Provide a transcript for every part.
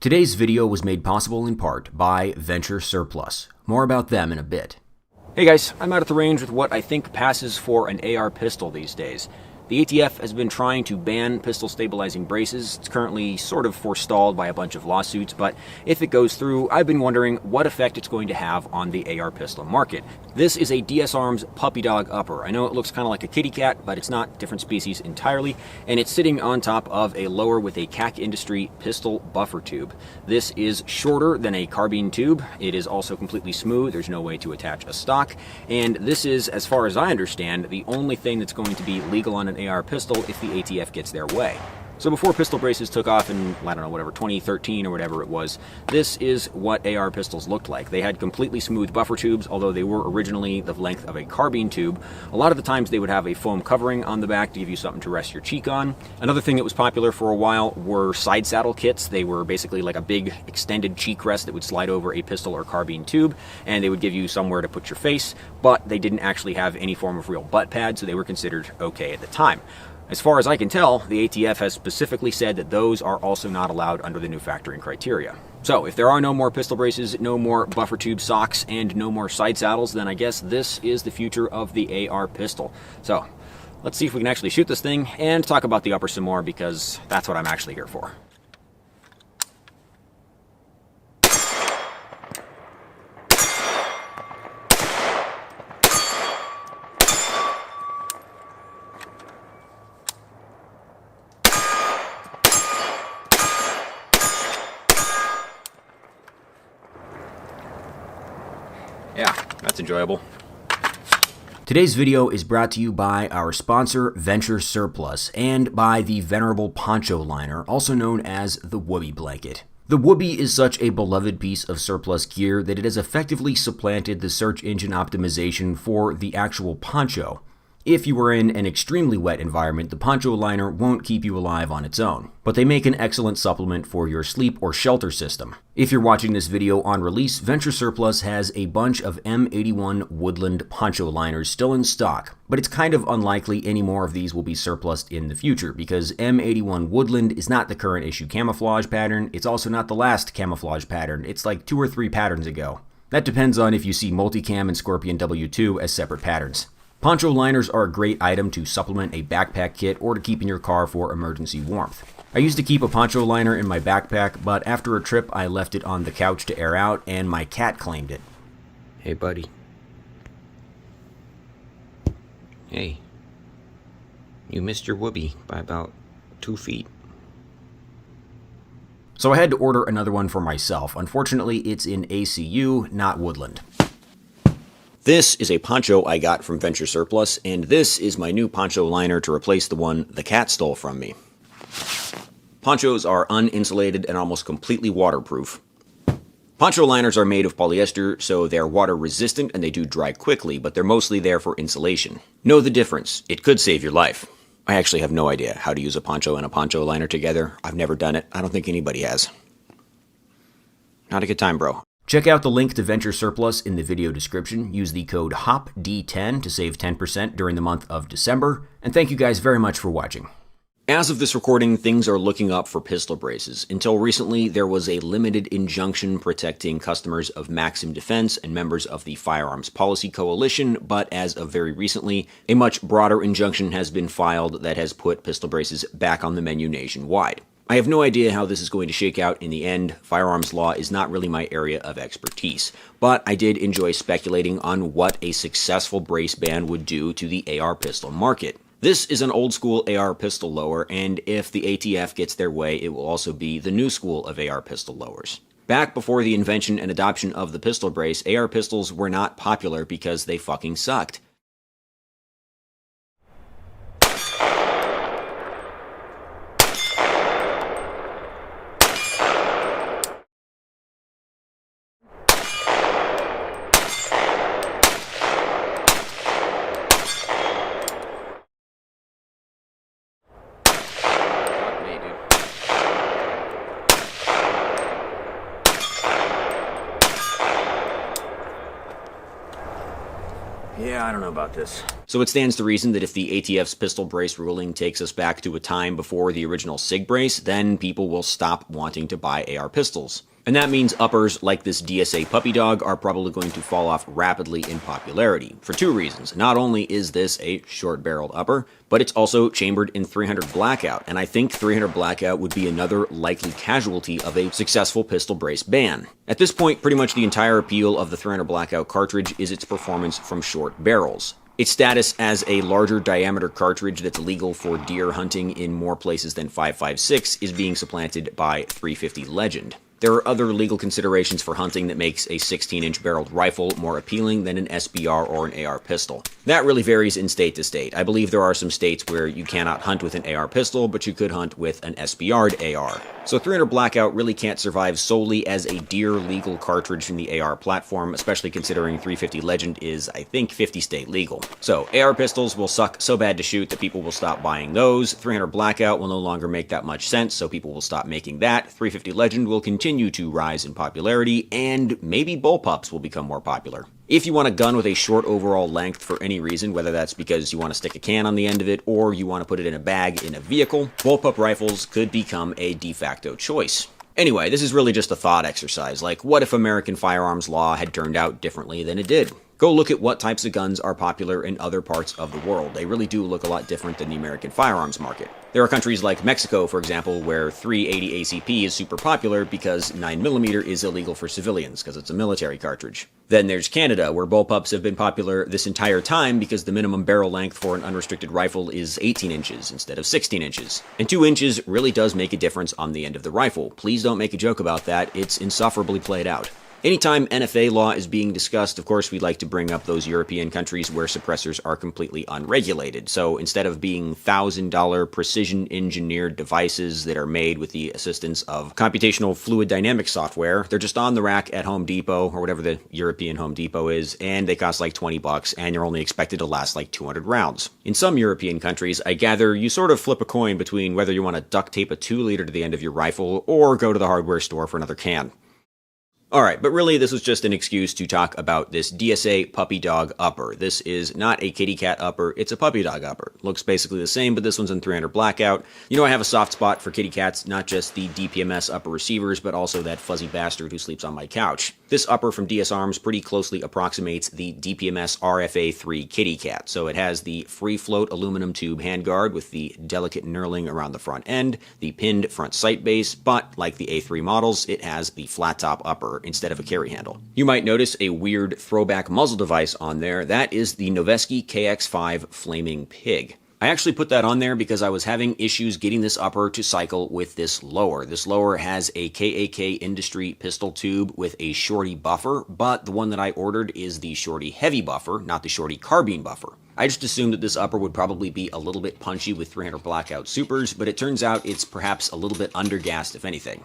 Today's video was made possible in part by Venture Surplus. More about them in a bit. Hey guys, I'm out at the range with what I think passes for an AR pistol these days. The ATF has been trying to ban pistol stabilizing braces. It's currently sort of forestalled by a bunch of lawsuits, but if it goes through, I've been wondering what effect it's going to have on the AR pistol market. This is a DS Arms Puppy Dog Upper. I know it looks kind of like a kitty cat, but it's not, different species entirely, and it's sitting on top of a lower with a CAC Industry pistol buffer tube. This is shorter than a carbine tube. It is also completely smooth. There's no way to attach a stock, and this is, as far as I understand, the only thing that's going to be legal on an AR pistol if the ATF gets their way. So before pistol braces took off in, I don't know, whatever, 2013 or whatever it was, this is what AR pistols looked like. They had completely smooth buffer tubes, although they were originally the length of a carbine tube. A lot of the times they would have a foam covering on the back to give you something to rest your cheek on. Another thing that was popular for a while were side saddle kits. They were basically like a big extended cheek rest that would slide over a pistol or carbine tube, and they would give you somewhere to put your face, but they didn't actually have any form of real butt pad, so they were considered okay at the time. As far as I can tell, the ATF has specifically said that those are also not allowed under the new factoring criteria. So if there are no more pistol braces, no more buffer tube socks, and no more side saddles, then I guess this is the future of the AR pistol. So let's see if we can actually shoot this thing and talk about the upper some more, because that's what I'm actually here for. Yeah, that's enjoyable. Today's video is brought to you by our sponsor, Venture Surplus, and by the venerable poncho liner, also known as the Whoopee blanket. The Whoopee is such a beloved piece of surplus gear that it has effectively supplanted the search engine optimization for the actual poncho. If you are in an extremely wet environment, the poncho liner won't keep you alive on its own, but they make an excellent supplement for your sleep or shelter system. If you're watching this video on release, Venture Surplus has a bunch of M81 Woodland poncho liners still in stock, but it's kind of unlikely any more of these will be surplused in the future because M81 Woodland is not the current issue camouflage pattern. It's also not the last camouflage pattern. It's like 2 or 3 patterns ago. That depends on if you see Multicam and Scorpion W2 as separate patterns. Poncho liners are a great item to supplement a backpack kit or to keep in your car for emergency warmth. I used to keep a poncho liner in my backpack, but after a trip I left it on the couch to air out and my cat claimed it. Hey buddy. Hey. You missed your whoopee by about 2 feet. So I had to order another one for myself. Unfortunately, it's in ACU, not Woodland. This is a poncho I got from Venture Surplus, and this is my new poncho liner to replace the one the cat stole from me. Ponchos are uninsulated and almost completely waterproof. Poncho liners are made of polyester, so they're water resistant and they do dry quickly, but they're mostly there for insulation. Know the difference. It could save your life. I actually have no idea how to use a poncho and a poncho liner together. I've never done it. I don't think anybody has. Not a good time, bro. Check out the link to Venture Surplus in the video description. Use the code HOPD10 to save 10% during the month of December. And thank you guys very much for watching. As of this recording, things are looking up for pistol braces. Until recently, there was a limited injunction protecting customers of Maxim Defense and members of the Firearms Policy Coalition, but as of very recently, a much broader injunction has been filed that has put pistol braces back on the menu nationwide. I have no idea how this is going to shake out in the end. Firearms law is not really my area of expertise, but I did enjoy speculating on what a successful brace ban would do to the AR pistol market. This is an old school AR pistol lower, and if the ATF gets their way, it will also be the new school of AR pistol lowers. Back before the invention and adoption of the pistol brace, AR pistols were not popular because they fucking sucked. Yeah, I don't know about this. So it stands to reason that if the ATF's pistol brace ruling takes us back to a time before the original SIG brace, then people will stop wanting to buy AR pistols. And that means uppers like this DSA Puppy Dog are probably going to fall off rapidly in popularity, for two reasons. Not only is this a short-barreled upper, but it's also chambered in 300 Blackout, and I think 300 Blackout would be another likely casualty of a successful pistol brace ban. At this point, pretty much the entire appeal of the 300 Blackout cartridge is its performance from short barrels. Its status as a larger diameter cartridge that's legal for deer hunting in more places than 5.56 is being supplanted by 350 Legend. There are other legal considerations for hunting that makes a 16-inch barreled rifle more appealing than an SBR or an AR pistol. That really varies in state to state. I believe there are some states where you cannot hunt with an AR pistol, but you could hunt with an SBR'd AR. So 300 Blackout really can't survive solely as a deer legal cartridge in the AR platform, especially considering 350 Legend is, I think, 50 state legal. So AR pistols will suck so bad to shoot that people will stop buying those. 300 Blackout will no longer make that much sense, so people will stop making that. 350 Legend will continue to rise in popularity, and maybe bullpups will become more popular. If you want a gun with a short overall length for any reason, whether that's because you want to stick a can on the end of it or you want to put it in a bag in a vehicle, bullpup rifles could become a de facto choice. Anyway, this is really just a thought exercise, like what if American firearms law had turned out differently than it did? Go look at what types of guns are popular in other parts of the world. They really do look a lot different than the American firearms market. There are countries like Mexico, for example, where 380 ACP is super popular because 9mm is illegal for civilians because it's a military cartridge. Then there's Canada, where bullpups have been popular this entire time because the minimum barrel length for an unrestricted rifle is 18 inches instead of 16 inches. And 2 inches really does make a difference on the end of the rifle. Please don't make a joke about that. It's insufferably played out. Anytime NFA law is being discussed, of course, we like to bring up those European countries where suppressors are completely unregulated. So instead of being $1,000 precision-engineered devices that are made with the assistance of computational fluid dynamics software, they're just on the rack at Home Depot, or whatever the European Home Depot is, and they cost like $20, and you're only expected to last like 200 rounds. In some European countries, I gather you sort of flip a coin between whether you want to duct tape a 2-liter to the end of your rifle or go to the hardware store for another can. Alright, but really this was just an excuse to talk about this DSA Puppy Dog Upper. This is not a kitty cat upper, it's a puppy dog upper. Looks basically the same, but this one's in 300 Blackout. You know I have a soft spot for kitty cats, not just the DPMS upper receivers, but also that fuzzy bastard who sleeps on my couch. This upper from DS Arms pretty closely approximates the DPMS RFA3 kitty cat. So it has the free float aluminum tube handguard with the delicate knurling around the front end, the pinned front sight base, but like the A3 models, it has the flat top upper instead of a carry handle. You might notice a weird throwback muzzle device on there. That is the Neski KX5 Flaming Pig. I actually put that on there because I was having issues getting this upper to cycle with this lower. This lower has a KAK Industry pistol tube with a shorty buffer, but the one that I ordered is the shorty heavy buffer, not the shorty carbine buffer. I just assumed that this upper would probably be a little bit punchy with 300 Blackout Supers, but it turns out it's perhaps a little bit undergassed if anything.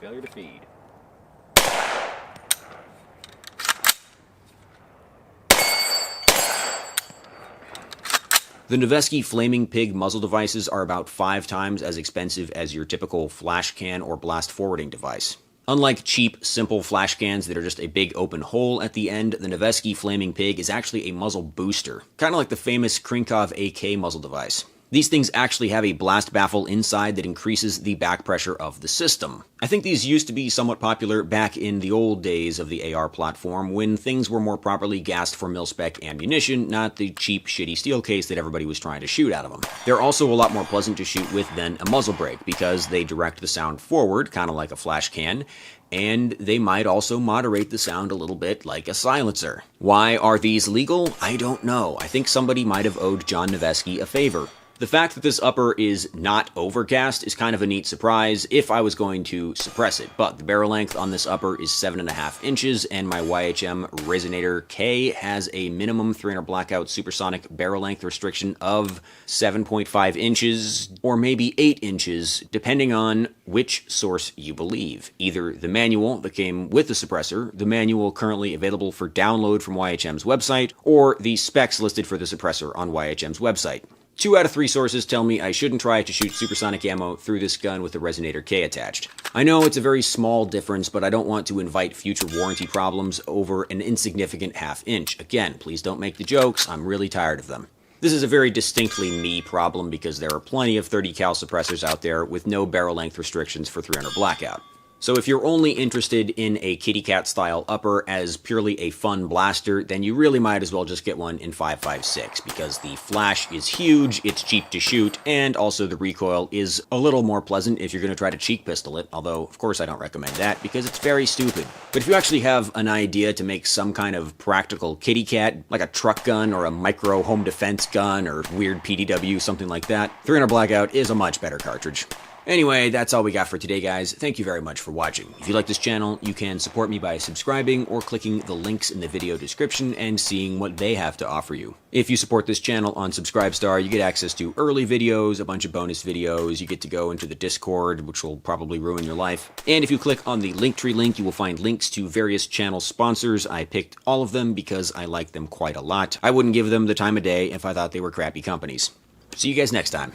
Failure to feed. The Neski Flaming Pig muzzle devices are about 5 times as expensive as your typical flash can or blast forwarding device. Unlike cheap, simple flash cans that are just a big open hole at the end, the Neski Flaming Pig is actually a muzzle booster, kind of like the famous Krinkov AK muzzle device. These things actually have a blast baffle inside that increases the back pressure of the system. I think these used to be somewhat popular back in the old days of the AR platform when things were more properly gassed for mil-spec ammunition, not the cheap, shitty steel case that everybody was trying to shoot out of them. They're also a lot more pleasant to shoot with than a muzzle brake because they direct the sound forward, kind of like a flash can, and they might also moderate the sound a little bit like a silencer. Why are these legal? I don't know. I think somebody might have owed John Neski a favor. The fact that this upper is not overcast is kind of a neat surprise if I was going to suppress it, but the barrel length on this upper is 7.5 inches, and my YHM Resonator K has a minimum 300 Blackout supersonic barrel length restriction of 7.5 inches, or maybe 8 inches, depending on which source you believe. Either the manual that came with the suppressor, the manual currently available for download from YHM's website, or the specs listed for the suppressor on YHM's website. 2 out of 3 sources tell me I shouldn't try to shoot supersonic ammo through this gun with a Resonator K attached. I know it's a very small difference, but I don't want to invite future warranty problems over an insignificant half-inch. Again, please don't make the jokes, I'm really tired of them. This is a very distinctly me problem because there are plenty of 30 cal suppressors out there with no barrel length restrictions for 300 blackout. So if you're only interested in a kitty cat style upper as purely a fun blaster, then you really might as well just get one in 5.56 because the flash is huge, it's cheap to shoot, and also the recoil is a little more pleasant if you're going to try to cheek pistol it, although of course I don't recommend that because it's very stupid. But if you actually have an idea to make some kind of practical kitty cat, like a truck gun or a micro home defense gun or weird PDW, something like that, 300 blackout is a much better cartridge. Anyway, that's all we got for today, guys. Thank you very much for watching. If you like this channel, you can support me by subscribing or clicking the links in the video description and seeing what they have to offer you. If you support this channel on Subscribestar, you get access to early videos, a bunch of bonus videos, you get to go into the Discord, which will probably ruin your life. And if you click on the Linktree link, you will find links to various channel sponsors. I picked all of them because I like them quite a lot. I wouldn't give them the time of day if I thought they were crappy companies. See you guys next time.